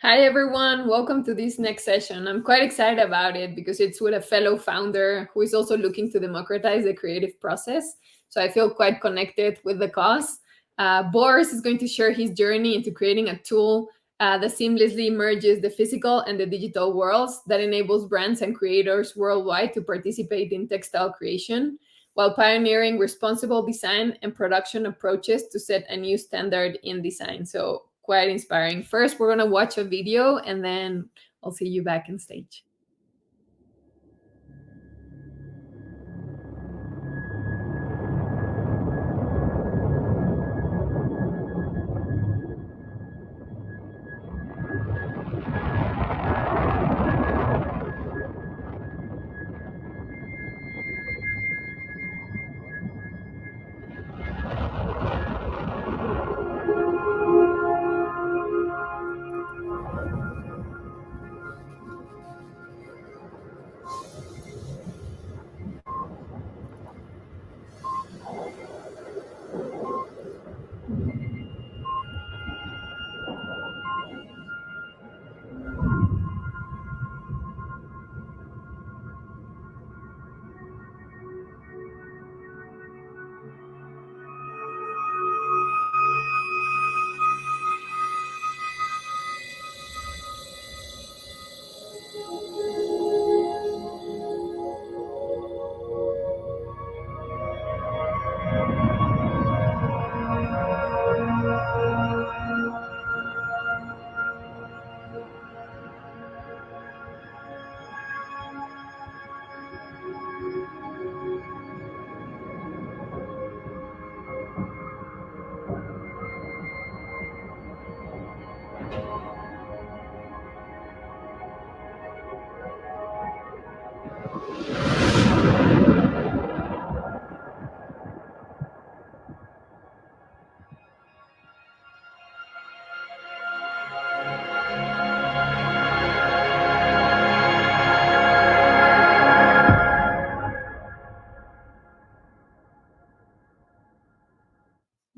Hi, everyone. Welcome to this next session. I'm quite excited about it because it's with a fellow founder who is also looking to democratize the creative process. So I feel quite connected with the cause. Boris is going to share his journey into creating a tool that seamlessly merges the physical and the digital worlds that enables brands and creators worldwide to participate in textile creation while pioneering responsible design and production approaches to set a new standard in design. So, quite inspiring. First, we're going to watch a video and then I'll see you back on stage.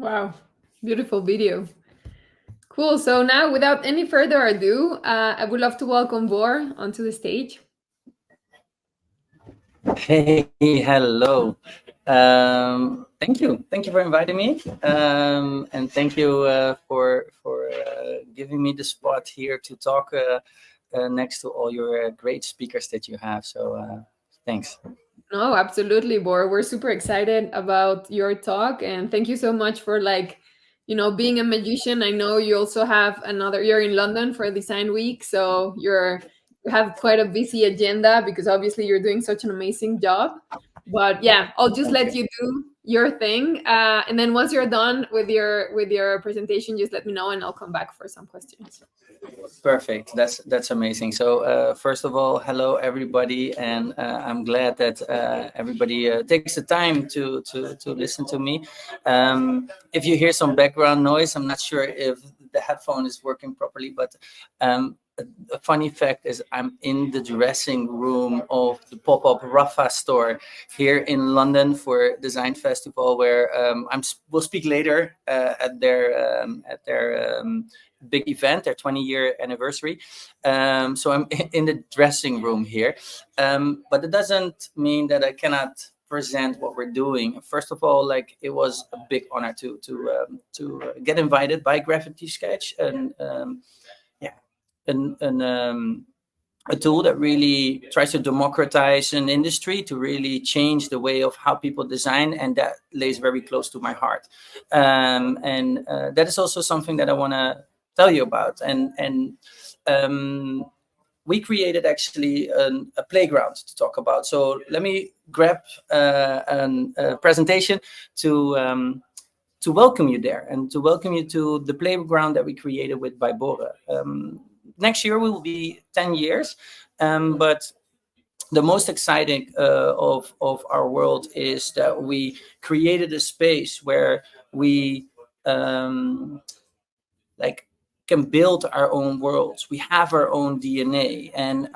Wow, beautiful video. Cool. So now, without any further ado, I would love to welcome Bor onto the stage. Hey, hello. Thank you for inviting me, and thank you for giving me the spot here to talk next to all your great speakers that you have. So thanks. No, absolutely, Bor. We're super excited about your talk, and thank you so much for being a magician. I know you also have another. You're in London for Design Week, so you have quite a busy agenda because obviously you're doing such an amazing job. But yeah, I'll just let you do your thing, and then once you're done with your presentation, just let me know, and I'll come back for some questions. Perfect. That's amazing. So first of all, hello everybody, and I'm glad that everybody takes the time to listen to me. If you hear some background noise, I'm not sure if the headphone is working properly, but a funny fact is I'm in the dressing room of the pop-up Rafa store here in London for Design Festival, where we'll speak later at their big event, their 20-year anniversary. So I'm in the dressing room here, but it doesn't mean that I cannot present what we're doing. First of all, it was a big honor to get invited by Graffiti Sketch, and a tool that really tries to democratize an industry to really change the way of how people design, and that lays very close to my heart. And that is also something that I want to tell you about. And we created actually a playground to talk about. So let me grab a presentation to welcome you there and to welcome you to the playground that we created with BYBORRE. Next year will be 10 years, but the most exciting of our world is that we created a space where we can build our own worlds. We have our own DNA, and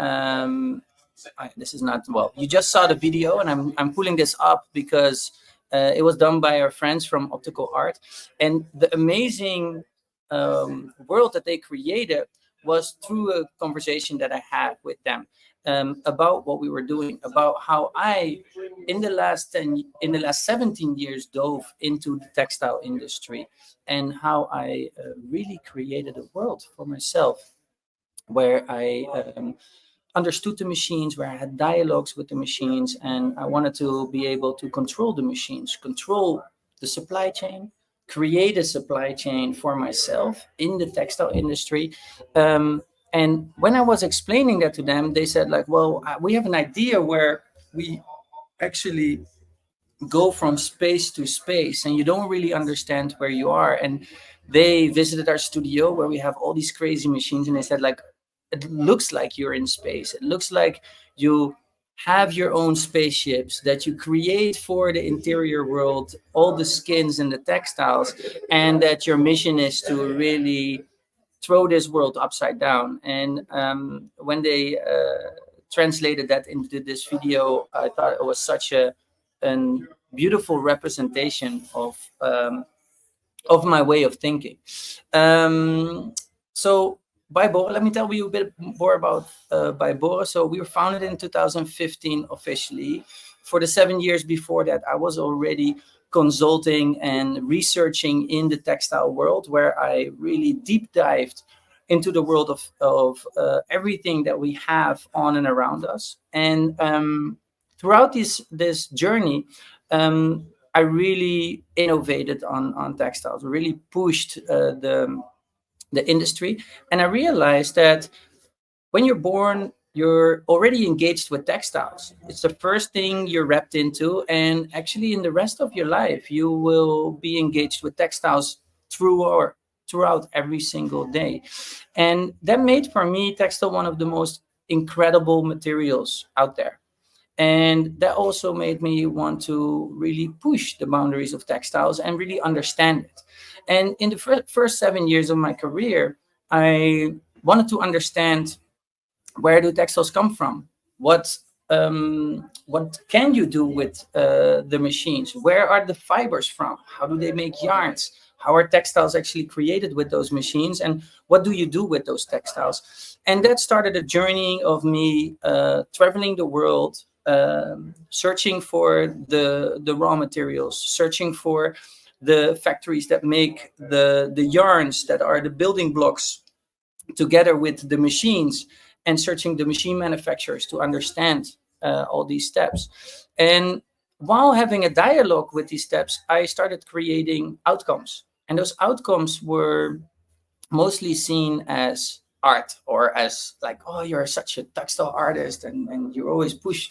this is not well. You just saw the video, and I'm pulling this up because it was done by our friends from Optical Art, and the amazing world that they created was through a conversation that I had with them about what we were doing, about how I, in the last 17 years, dove into the textile industry, and how I really created a world for myself where I understood the machines, where I had dialogues with the machines, and I wanted to be able to control the machines, control the supply chain, create a supply chain for myself in the textile industry. And when I was explaining that to them, they said like, well, we have an idea where we actually go from space to space and you don't really understand where you are. And they visited our studio where we have all these crazy machines, and they said like, it looks like you're in space. It looks like you have your own spaceships that you create for the interior world, all the skins and the textiles, and that your mission is to really throw this world upside down. And when they translated that into this video, I thought it was such a beautiful representation of my way of thinking. So BYBORRE, let me tell you a bit more about BYBORRE. So we were founded in 2015 officially. For the 7 years before that, I was already consulting and researching in the textile world, where I really deep dived into the world of everything that we have on and around us. And throughout this journey, I really innovated on textiles, really pushed the industry. And I realized that when you're born, you're already engaged with textiles. It's the first thing you're wrapped into. And actually, in the rest of your life, you will be engaged with textiles throughout every single day. And that made, for me, textile one of the most incredible materials out there. And that also made me want to really push the boundaries of textiles and really understand it. And in the first 7 years of my career, I wanted to understand, where do textiles come from? What can you do with the machines? Where are the fibers from? How do they make yarns? How are textiles actually created with those machines? And what do you do with those textiles? And that started a journey of me traveling the world, searching for the raw materials, searching for the factories that make the yarns that are the building blocks together with the machines, and searching the machine manufacturers to understand all these steps. And while having a dialogue with these steps, I started creating outcomes. And those outcomes were mostly seen as art, or as like, oh, you're such a textile artist, and you always push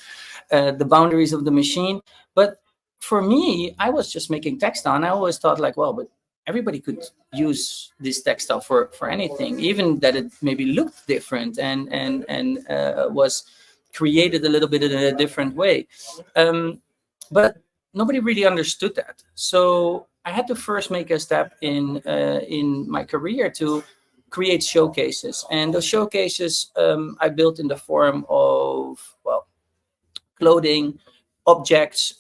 the boundaries of the machine. But for me, I was just making textile, and I always thought like, well, but everybody could use this textile for anything, even that it maybe looked different and was created a little bit in a different way. But nobody really understood that. So I had to first make a step in my career to create showcases. And those showcases I built in the form of, well, clothing, objects,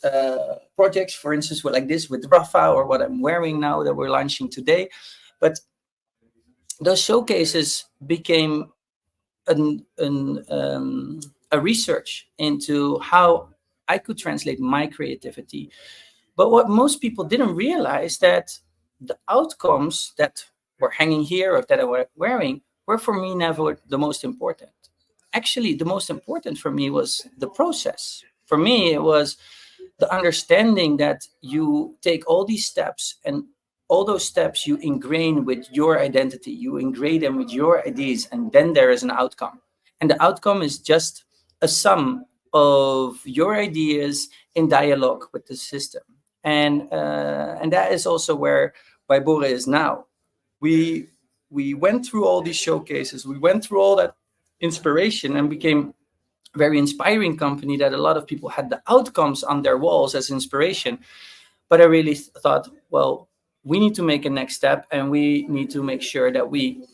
projects, for instance, like this with Rafa, or what I'm wearing now that we're launching today. But those showcases became a research into how I could translate my creativity. But what most people didn't realize, that the outcomes that were hanging here or that I were wearing were for me never the most important. Actually, the most important for me was the process. For me, it was the understanding that you take all these steps, and all those steps you ingrain with your identity, you ingrain them with your ideas, and then there is an outcome. And the outcome is just a sum of your ideas in dialogue with the system. And that is also where BYBORRE is now. We went through all these showcases, we went through all that inspiration, and became a very inspiring company that a lot of people had the outcomes on their walls as inspiration. But I really thought, well, we need to make a next step, and we need to make sure that we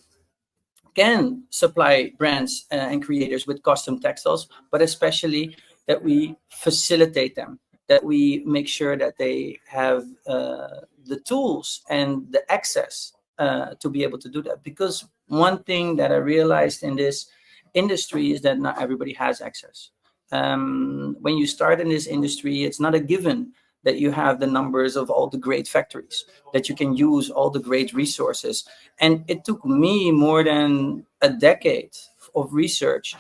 can supply brands and creators with custom textiles, but especially that we facilitate them, that we make sure that they have the tools and the access to be able to do that. Because one thing that I realized in this industry is that not everybody has access. When you start in this industry, it's not a given that you have the numbers of all the great factories, that you can use all the great resources. And it took me more than a decade of research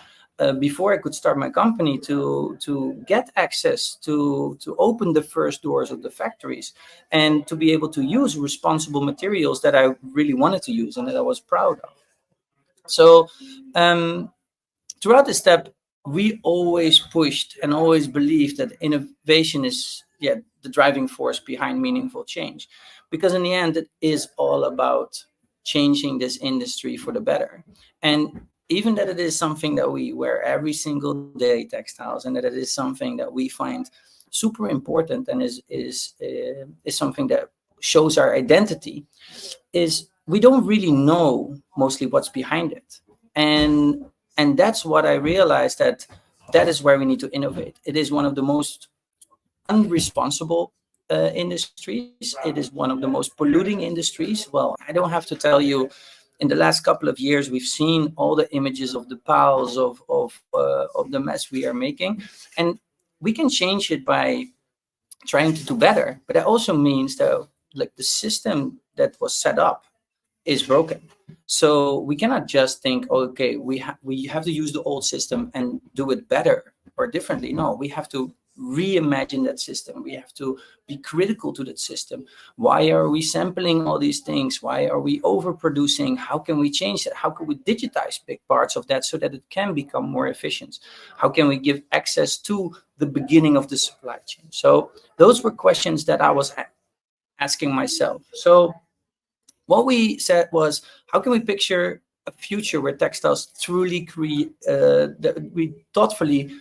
before I could start my company to get access to open the first doors of the factories and to be able to use responsible materials that I really wanted to use and that I was proud of. So throughout this step, we always pushed and always believed that innovation is the driving force behind meaningful change, because in the end it is all about changing this industry for the better. And even that it is something that we wear every single day, textiles, and that it is something that we find super important and is something that shows our identity, is we don't really know mostly what's behind it. And that's what I realized, that is where we need to innovate. It is one of the most unresponsible industries. It is one of the most polluting industries. Well, I don't have to tell you, in the last couple of years, we've seen all the images of the piles of the mess we are making, and we can change it by trying to do better. But that also means that, like, the system that was set up is broken. So we cannot just think, okay, we have to use the old system and do it better or differently. No, we have to reimagine that system. We have to be critical to that system. Why are we sampling all these things? Why are we overproducing? How can we change that? How can we digitize big parts of that so that it can become more efficient? How can we give access to the beginning of the supply chain? So those were questions that I was asking myself. So what we said was, how can we picture a future where textiles truly we thoughtfully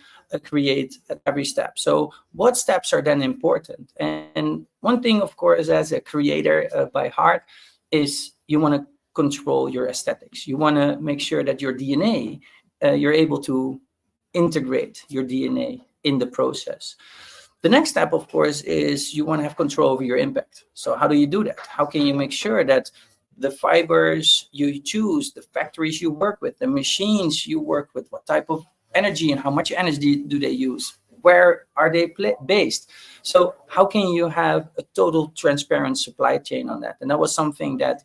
create at every step? So what steps are then important? And one thing, of course, as a creator by heart, is you want to control your aesthetics. You want to make sure that your DNA, you're able to integrate your DNA in the process. The next step, of course, is you want to have control over your impact. So how do you do that? How can you make sure that the fibers you choose, the factories you work with, the machines you work with, what type of energy and how much energy do they use? Where are they based? So how can you have a total transparent supply chain on that? And that was something that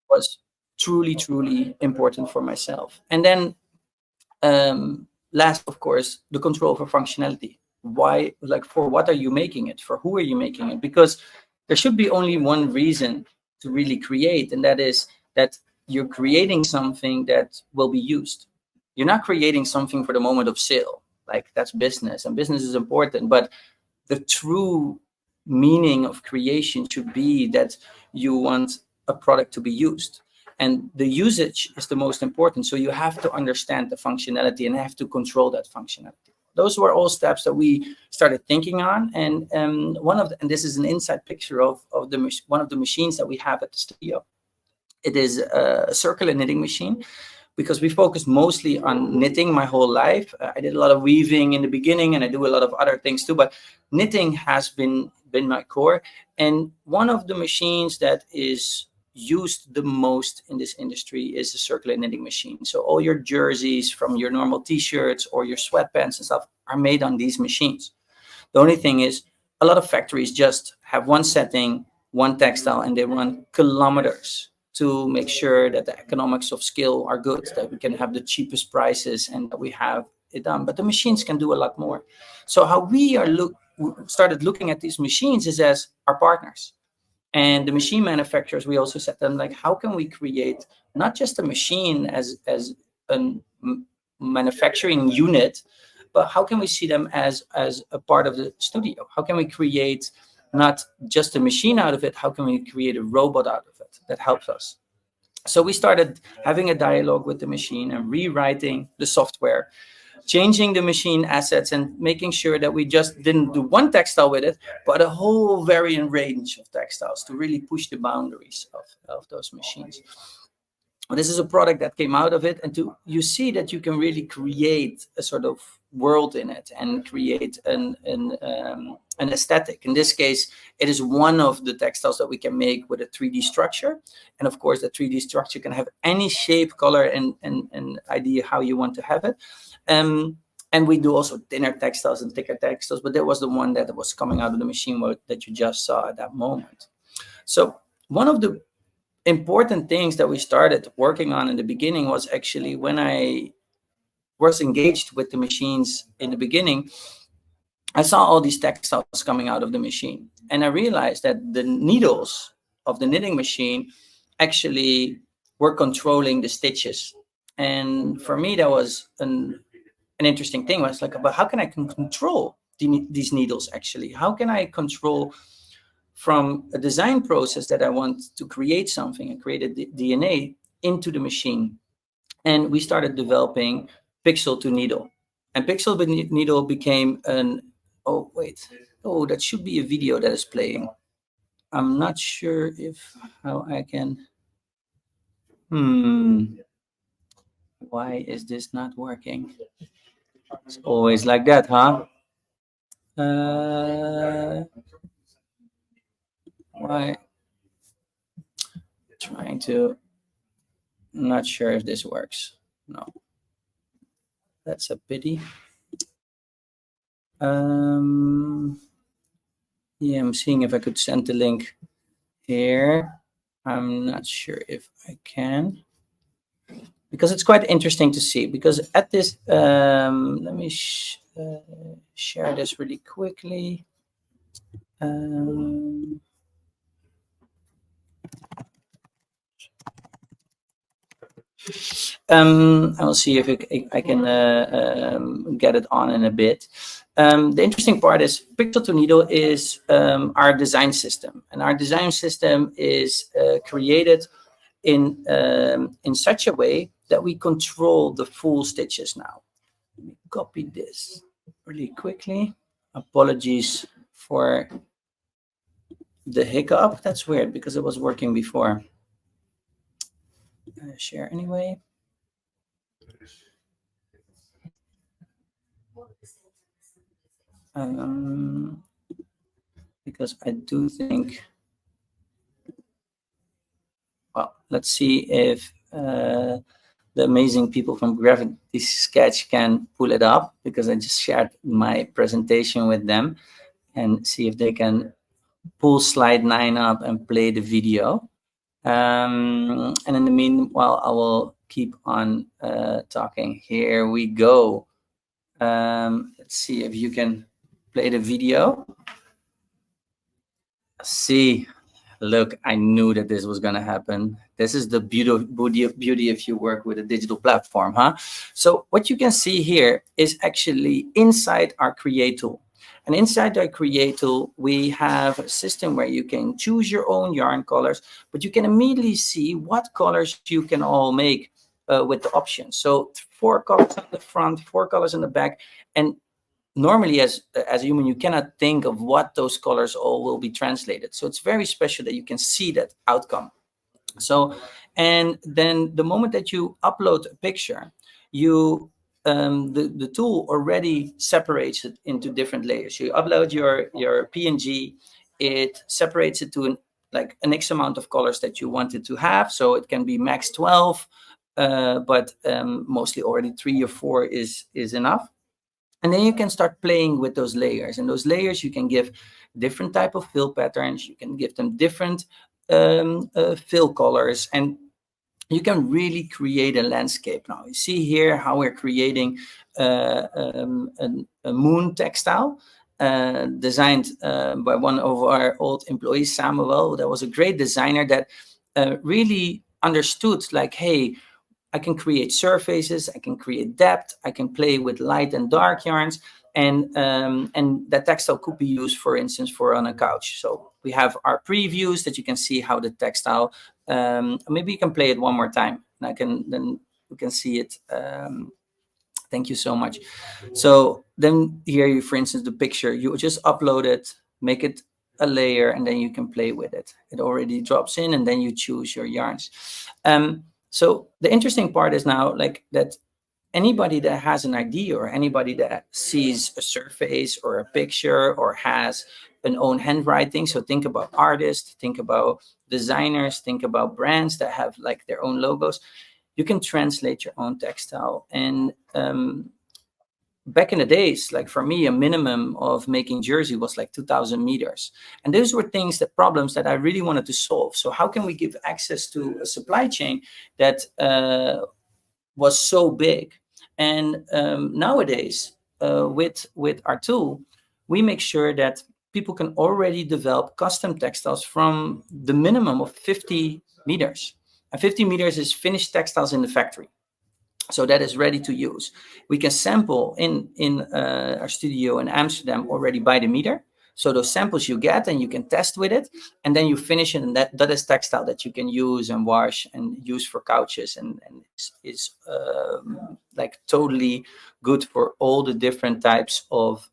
was truly, truly important for myself. And then last, of course, the control for functionality. Why, like, for what are you making it? For who are you making it? Because there should be only one reason to really create, and that is that you're creating something that will be used. You're not creating something for the moment of sale. Like, that's business, and business is important, but the true meaning of creation should be that you want a product to be used. And the usage is the most important. So you have to understand the functionality and have to control that functionality. Those were all steps that we started thinking on. And and this is an inside picture of one of the machines that we have at the studio. It is a circular knitting machine, because we focus mostly on knitting my whole life. I did a lot of weaving in the beginning, and I do a lot of other things too, but knitting has been my core. And one of the machines that is used the most in this industry is the circular knitting machine. So all your jerseys, from your normal t-shirts or your sweatpants and stuff, are made on these machines. The only thing is, a lot of factories just have one setting, one textile, and they run kilometers to make sure that the economics of scale are good, that we can have the cheapest prices and that we have it done. But the machines can do a lot more. So how we started looking at these machines is as our partners. And the machine manufacturers, we also set them, like, how can we create not just a machine as a manufacturing unit, but how can we see them as a part of the studio? How can we create not just a machine out of it? How can we create a robot out of it that helps us? So we started having a dialogue with the machine and rewriting the software, changing the machine assets, and making sure that we just didn't do one textile with it, but a whole varying range of textiles to really push the boundaries of those machines. This is a product that came out of it, and you see that you can really create a sort of world in it and create an aesthetic. In this case, it is one of the textiles that we can make with a 3D structure. And of course, the 3D structure can have any shape, color, and idea how you want to have it. And we do also thinner textiles and thicker textiles, but that was the one that was coming out of the machine that you just saw at that moment. So one of the important things that we started working on in the beginning was actually when I was engaged with the machines in the beginning, I saw all these textiles coming out of the machine. And I realized that the needles of the knitting machine actually were controlling the stitches. And for me, that was an interesting thing. I was like, but how can I control these needles actually? How can I control from a design process that I want to create something and create a DNA into the machine? And we started developing pixel to needle. And pixel to needle became an, oh, wait. Oh, that should be a video that is playing. I'm not sure how I can. Why is this not working? It's always like that, huh? Why? Trying to. Not sure if this works. No. That's a pity. Yeah, I'm seeing if I could send the link here. I'm not sure if I can, because it's quite interesting to see. Because at this, let me share this really quickly. I'll see if I can get it on in a bit. The interesting part is pixel to needle is our design system, and our design system is created in such a way that we control the full stitches now. Let me copy this really quickly. Apologies for the hiccup. That's weird because it was working before. Share anyway. Because I do think, well, let's see if the amazing people from Gravity Sketch can pull it up, because I just shared my presentation with them, and see if they can pull slide 9 up and play the video. And in the meanwhile, I will keep on talking. Here we go. Let's see if you can play the video. See, look, I knew that this was going to happen. This is the beauty if you work with a digital platform, huh? So what you can see here is actually inside our Create tool. And inside our Create tool, we have a system where you can choose your own yarn colors, but you can immediately see what colors you can all make with the options. So 4 colors on the front, 4 colors on the back. And normally as a human, you cannot think of what those colors all will be translated. So it's very special that you can see that outcome. So, and then the moment that you upload a picture, you the tool already separates it into different layers. You upload your PNG, it separates it to an X amount of colors that you want it to have. So it can be max 12, but mostly already 3 or 4 is enough. And then you can start playing with those layers. And those layers, you can give different type of fill patterns. You can give them different fill colors. And you can really create a landscape. Now, you see here how we're creating a moon textile designed by one of our old employees, Samuel. That was a great designer that really understood, like, hey, I can create surfaces, I can create depth, I can play with light and dark yarns, and that textile could be used, for instance, for on a couch. So we have our previews that you can see how the textile. Maybe you can play it one more time, and then we can see it. Thank you so much. So then here, for instance, the picture, you just upload it, make it a layer, and then you can play with it. It already drops in, and then you choose your yarns. So the interesting part is now like that anybody that has an idea, or anybody that sees a surface or a picture or has an own handwriting, so think about artists, think about designers, think about brands that have like their own logos, you can translate your own textile. And back in the days, like for me, a minimum of making jersey was like 2,000 meters. And those were problems that I really wanted to solve. So how can we give access to a supply chain that was so big? And nowadays, with our tool, we make sure that people can already develop custom textiles from the minimum of 50 meters. And 50 meters is finished textiles in the factory. So that is ready to use. We can sample in our studio in Amsterdam already by the meter. So those samples you get and you can test with it, and then you finish it, and that is textile that you can use and wash and use for couches, and is like totally good for all the different types of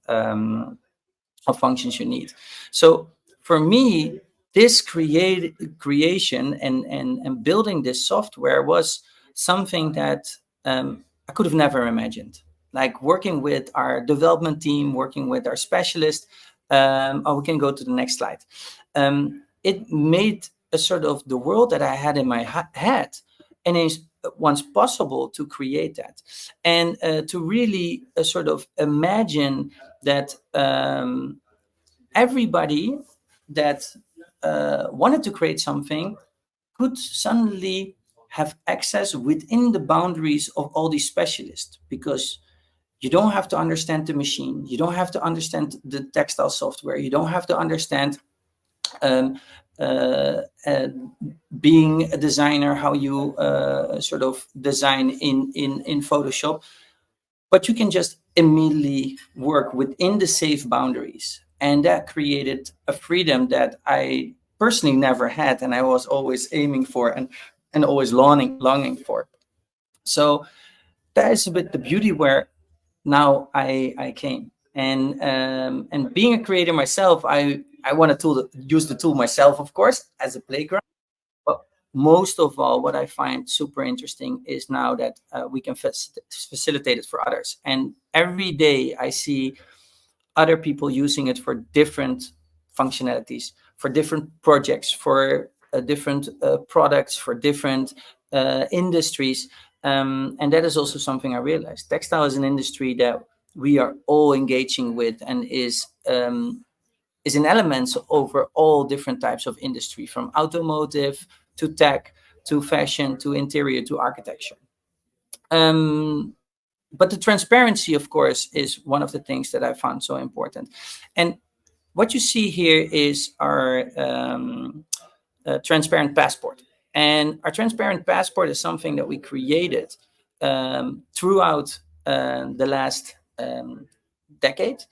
functions you need. So for me, this creation and building this software was something that I could have never imagined. Like working with our development team, working with our specialist. We can go to the next slide. It made a sort of the world that I had in my head, and it's once possible to create that, and to really sort of imagine that everybody that wanted to create something could suddenly have access within the boundaries of all these specialists, because you don't have to understand the machine, you don't have to understand the textile software, you don't have to understand being a designer, how you sort of design in Photoshop, but you can just immediately work within the safe boundaries. And that created a freedom that I personally never had, and I was always aiming for and always longing for. So that is a bit the beauty where now I came. And being a creator myself, I want to use the tool myself, of course, as a playground. But most of all, what I find super interesting is now that we can facilitate it for others. And every day I see other people using it for different functionalities, for different projects, for different products, for different industries. And that is also something I realized. Textile is an industry that we are all engaging with, and is in elements over all different types of industry, from automotive to tech to fashion to interior to architecture. But the transparency, of course, is one of the things that I found so important. And what you see here is our transparent passport. And our transparent passport is something that we created throughout the last decade.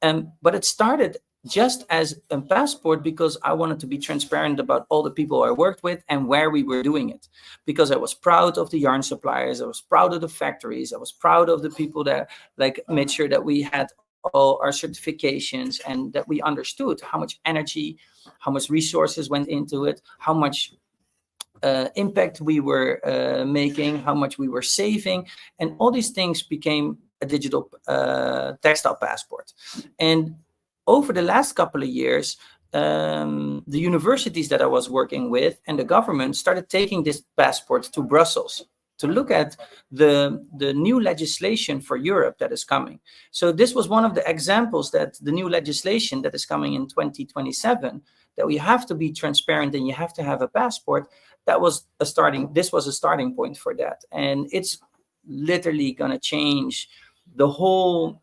But it started just as a passport because I wanted to be transparent about all the people I worked with and where we were doing it. Because I was proud of the yarn suppliers, I was proud of the factories, I was proud of the people that like made sure that we had all our certifications and that we understood how much energy, how much resources went into it, how much impact we were making, how much we were saving, and all these things became a digital textile passport. And over the last couple of years, the universities that I was working with and the government started taking this passport to Brussels to look at the new legislation for Europe that is coming. So this was one of the examples that the new legislation that is coming in 2027, that we have to be transparent and you have to have a passport. This was a starting point for that. And it's literally going to change the whole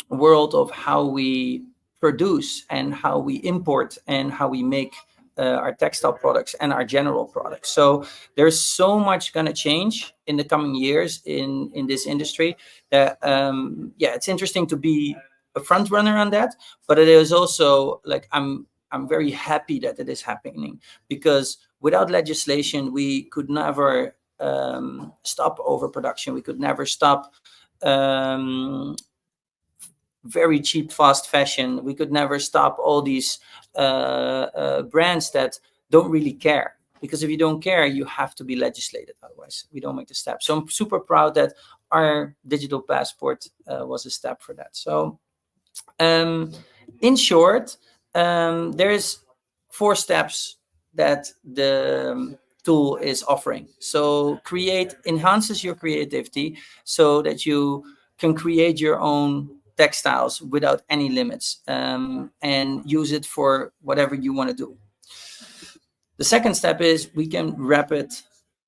world of how we produce and how we import and how we make our textile products and our general products. So there's so much going to change in the coming years in this industry that it's interesting to be a front runner on that, but it is also like I'm very happy that it is happening, because without legislation we could never stop overproduction, we could never stop very cheap fast fashion, we could never stop all these brands that don't really care, because if you don't care you have to be legislated, otherwise we don't make the step. So I'm super proud that our digital passport was a step for that. So in short, there's 4 steps that the tool is offering. So create enhances your creativity so that you can create your own textiles without any limits, and use it for whatever you want to do. The second step is we can rapid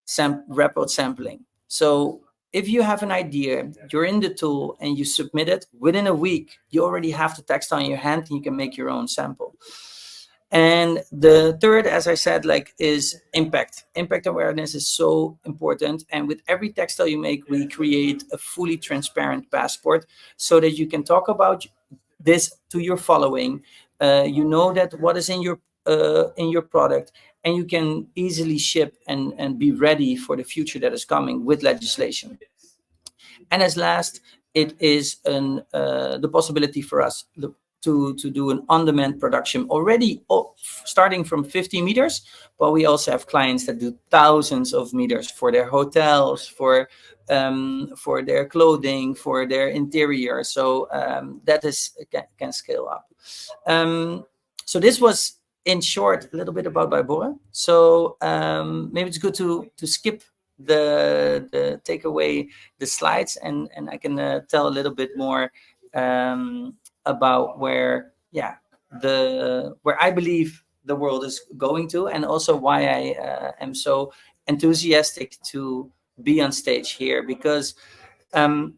sampling. So if you have an idea, you're in the tool and you submit it, within a week, you already have the textile in your hand and you can make your own sample. And the third, as I said, like, is impact. Impact awareness is so important. And with every textile you make, we create a fully transparent passport so that you can talk about this to your following. You know that what is in your product, and you can easily ship and be ready for the future that is coming with legislation. And as last, it is the possibility for us to do an on-demand production already, starting from 50 meters, but we also have clients that do thousands of meters for their hotels, for their clothing, for their interior. So that can scale up. So this was, in short, a little bit about BYBORRE. So maybe it's good to skip the take away the slides, and I can tell a little bit more about where I believe the world is going to, and also why I am so enthusiastic to be on stage here, because as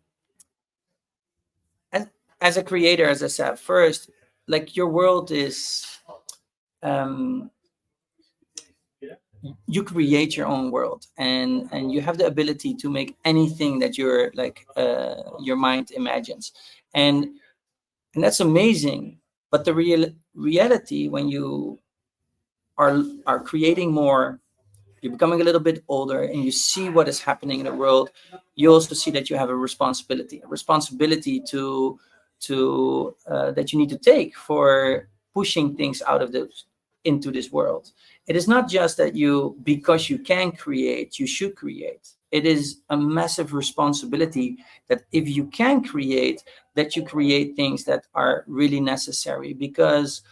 a creator, as I said first, like, your world is you create your own world, and you have the ability to make anything that your mind imagines, and that's amazing. But the reality, when you are creating more, you're becoming a little bit older and you see what is happening in the world, you also see that you have a responsibility to that you need to take for pushing things out of into this world. It is not just that because you can create, you should create. It is a massive responsibility that if you can create, that you create things that are really necessary. Because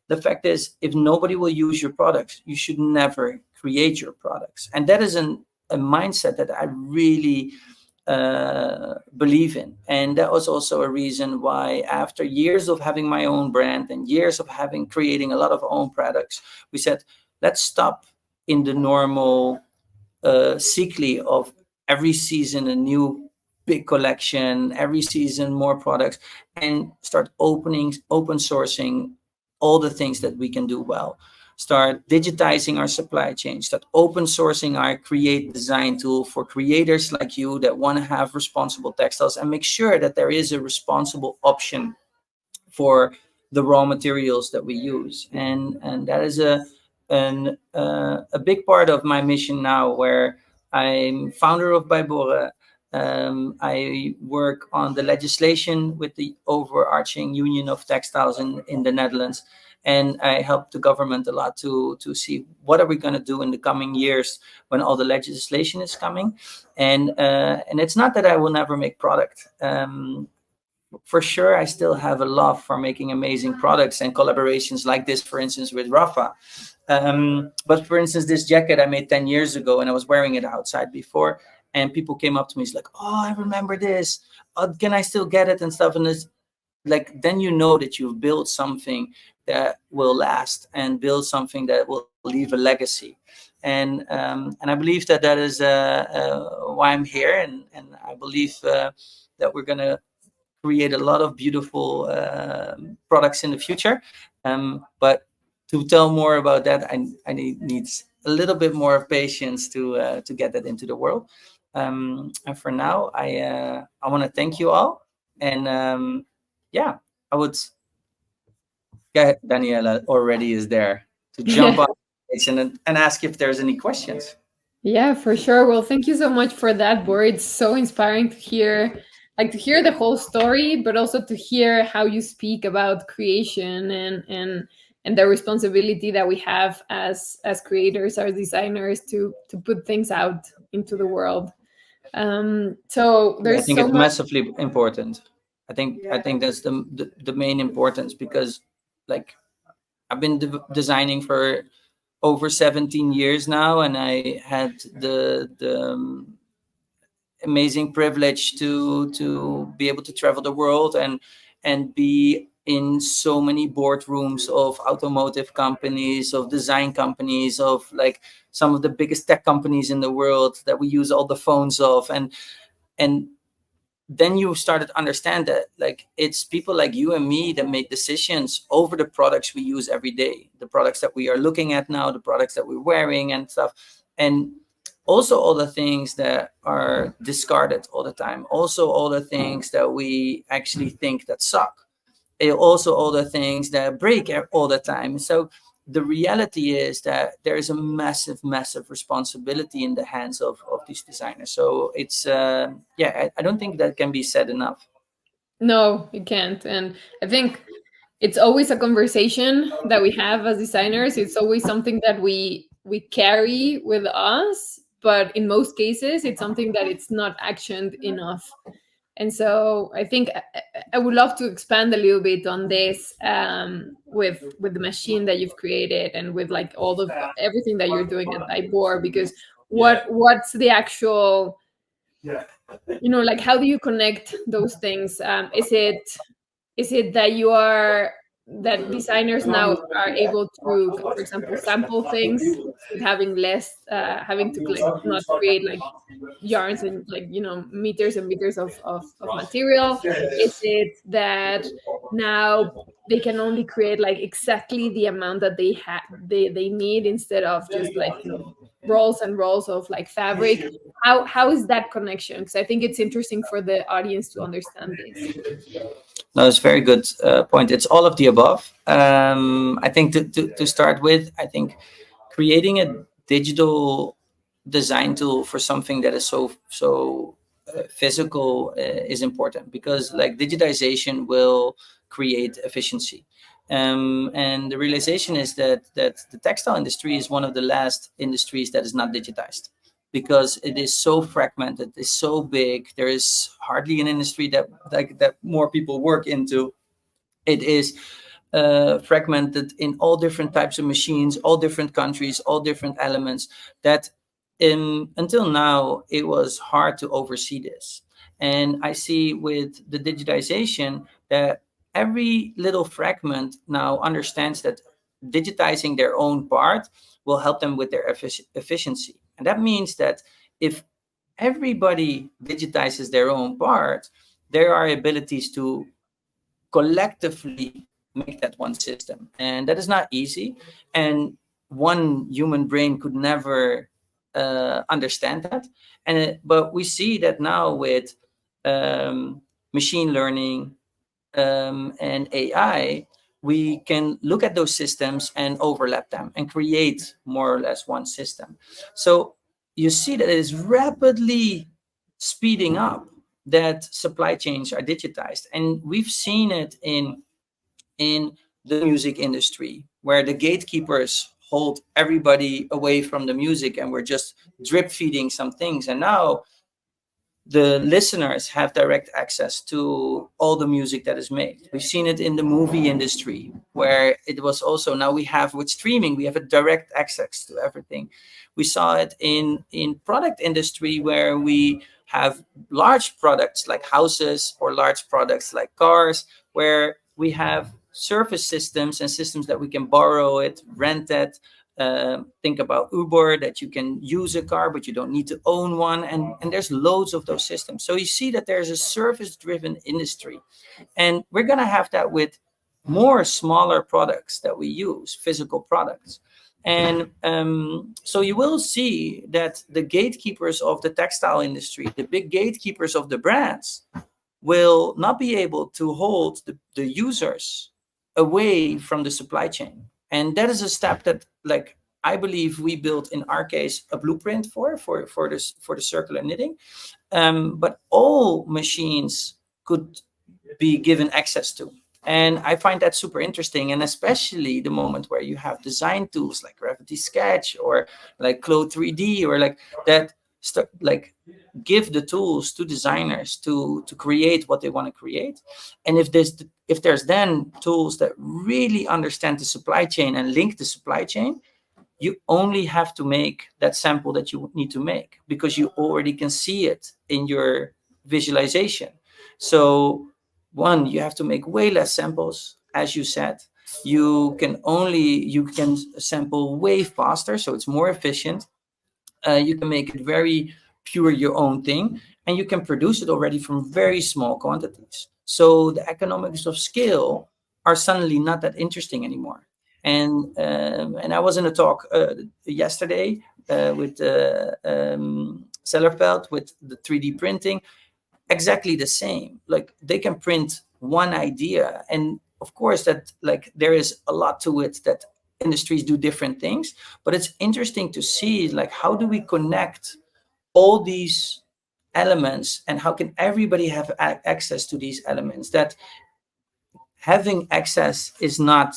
the fact is, if nobody will use your products, you should never create your products. And that is a mindset that I really believe in. And that was also a reason why, after years of having my own brand and years of creating a lot of own products, we said, let's stop in the normal cycle of every season a new big collection, every season more products, and start open sourcing all the things that we can do well. Start digitizing our supply chain, start open sourcing our create design tool for creators like you that want to have responsible textiles, and make sure that there is a responsible option for the raw materials that we use. And that is a big part of my mission now, where I'm founder of BYBORRE. I work on the legislation with the overarching Union of Textiles in the Netherlands. And I help the government a lot to see what are we going to do in the coming years when all the legislation is coming. And it's not that I will never make product. For sure, I still have a love for making amazing products and collaborations like this, for instance, with Rafa. But for instance, this jacket I made 10 years ago, and I was wearing it outside before, and people came up to me, it's like, oh, I remember this. Can I still get it and stuff? And it's like, then you know that you've built something that will last, and build something that will leave a legacy. And I believe that is why I'm here, and I believe that we're gonna create a lot of beautiful products in the future. But to tell more about that, I need a little bit more of patience to get that into the world. And for now, I want to thank you all, and I would. Daniela already is there to jump on and ask if there's any questions. Yeah, for sure. Well, thank you so much for that, Borre. It's so inspiring to hear the whole story, but also to hear how you speak about creation and the responsibility that we have as creators, as designers, to put things out into the world. So Yeah, I there's think so it's much. massively important. I think that's the main importance, because like I've been designing for over 17 years now, and I had the amazing privilege to be able to travel the world and be in so many boardrooms of automotive companies, of design companies, of like some of the biggest tech companies in the world that we use all the phones of. And then you started to understand that like it's people like you and me that make decisions over the products we use every day, the products that we are looking at now, the products that we're wearing and stuff. And also all the things that are discarded all the time, also all the things that we actually think that suck, also all the things that break all the time. So the reality is that there is a massive responsibility in the hands of these designers. So it's yeah, I don't think that can be said enough. No, you can't. And I think it's always a conversation that we have as designers. It's always something that we carry with us, but in most cases it's something that it's not actioned enough. And so I think I would love to expand a little bit on this, with the machine that you've created and with like all of everything that you're doing at BYBORRE, because what's the actual, like, how do you connect those things? Is it that that designers now are able to, for example, sample things with having less, having to like not create like yarns and like meters and meters of material? Is it that now they can only create like exactly the amount that they need, instead of just like rolls and rolls of like fabric? How is that connection? Because I think it's interesting for the audience to understand this. No, it's a very good point. It's all of the above. I think to start with, I think creating a digital design tool for something that is so physical is important, because like digitization will create efficiency. And the realization is that the textile industry is one of the last industries that is not digitized, because it is so fragmented, it's so big. There is hardly an industry that more people work into. It is fragmented in all different types of machines, all different countries, all different elements. That until now it was hard to oversee this. And I see with the digitization that every little fragment now understands that digitizing their own part will help them with their efficiency. And that means that if everybody digitizes their own part, there are abilities to collectively make that one system. And that is not easy. And one human brain could never understand that. But we see that now with machine learning and AI, we can look at those systems and overlap them and create more or less one system. So you see that it is rapidly speeding up, that supply chains are digitized. And we've seen it in the music industry, where the gatekeepers hold everybody away from the music and we're just drip feeding some things. And now the listeners have direct access to all the music that is made. We've seen it in the movie industry, where it was also, now we have with streaming, we have a direct access to everything. We saw it in product industry, where we have large products like houses, or large products like cars, where we have service systems and systems that we can borrow it, rent it. Think about Uber, that you can use a car but you don't need to own one, and there's loads of those systems. So you see that there's a service driven industry, and we're going to have that with more smaller products that we use, physical products. And so you will see that the gatekeepers of the textile industry, the big gatekeepers of the brands, will not be able to hold the users away from the supply chain. And that is a step that, like, I believe we built, in our case, a blueprint for the circular knitting. But all machines could be given access to. And I find that super interesting. And especially the moment where you have design tools like Gravity Sketch or like Clo 3D, or like that start like give the tools to designers to create what they want to create. And if there's then tools that really understand the supply chain and link the supply chain, you only have to make that sample that you need to make, because you already can see it in your visualization. So one, you have to make way less samples, as you said. You can sample way faster, so it's more efficient. You can make it very pure, your own thing, and you can produce it already from very small quantities. So the economics of scale are suddenly not that interesting anymore. And I was in a talk yesterday with Sellerfeld with the 3D printing, exactly the same. Like they can print one idea, and of course that like there is a lot to it that industries do different things, but it's interesting to see like how do we connect all these elements, and how can everybody have access to these elements. That having access is not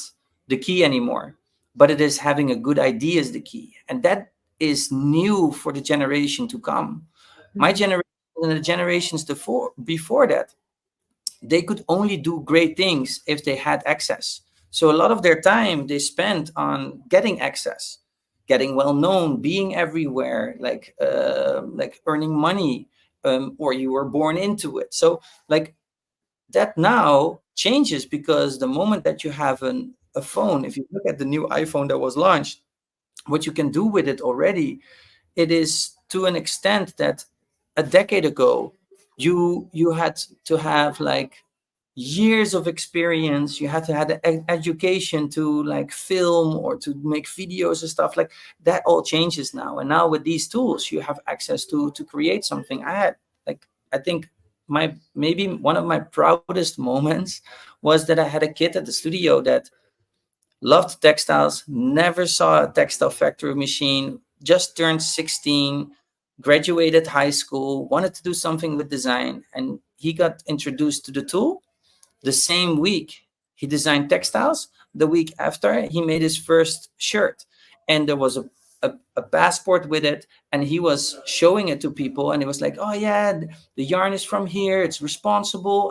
the key anymore, but it is having a good idea is the key, and that is new for the generation to come. My generation and the generations before that, they could only do great things if they had access. So a lot of their time they spent on getting access, getting well known, being everywhere, like earning money, or you were born into it. So like that now changes, because the moment that you have a phone, if you look at the new iPhone that was launched, what you can do with it already, it is to an extent that a decade ago you had to have like years of experience. You had to have an education to like film or to make videos and stuff like that. All changes now, and now with these tools you have access to create something. I think maybe one of my proudest moments was that I had a kid at the studio that loved textiles, never saw a textile factory machine, just turned 16, graduated high school, wanted to do something with design, and he got introduced to the tool. The same week, he designed textiles. The week after, he made his first shirt, and there was a passport with it, and he was showing it to people, and it was like, oh yeah, the yarn is from here, it's responsible.